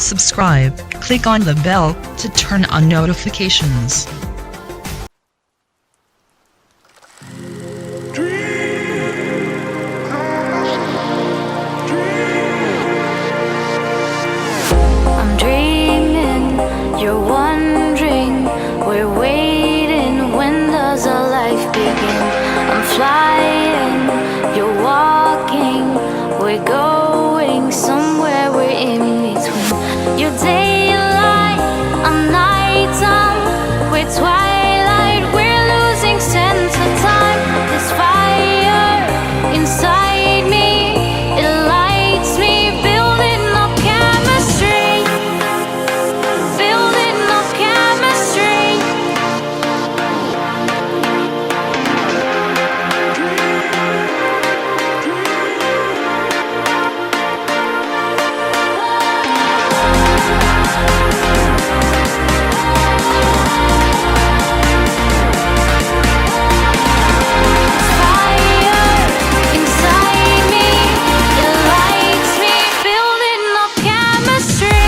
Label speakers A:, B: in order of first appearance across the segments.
A: subscribe, click on the bell to turn on notifications.
B: I'm dreaming, you're wondering, we're waiting, when does our life begin? I'm flying, you're walking, we're going somewhere, we're in between. Your daylight, I'm nighttime, we're twilight, we're losing sense of time. This fire inside me, it lights me, building up chemistry, building up chemistry. Fire inside me, it lights me, building up chemistry.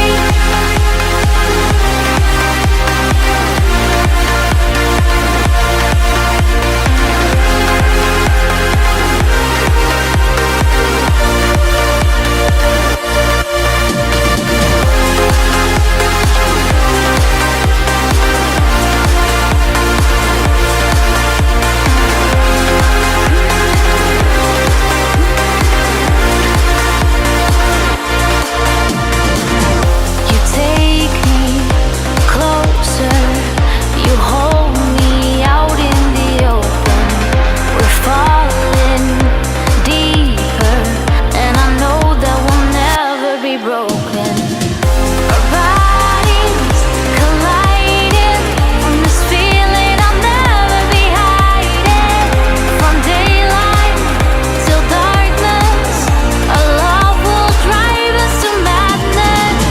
B: You take me closer, you hold me out in the open. We're falling deeper, and I know that we'll never be broken. Our bodies colliding, from this feeling I'll never be hiding. From daylight till darkness, our love will drive us to madness.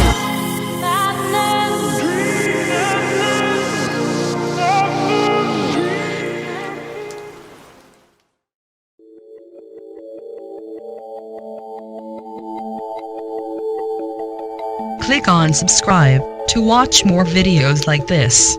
A: Click on subscribe to watch more videos like this.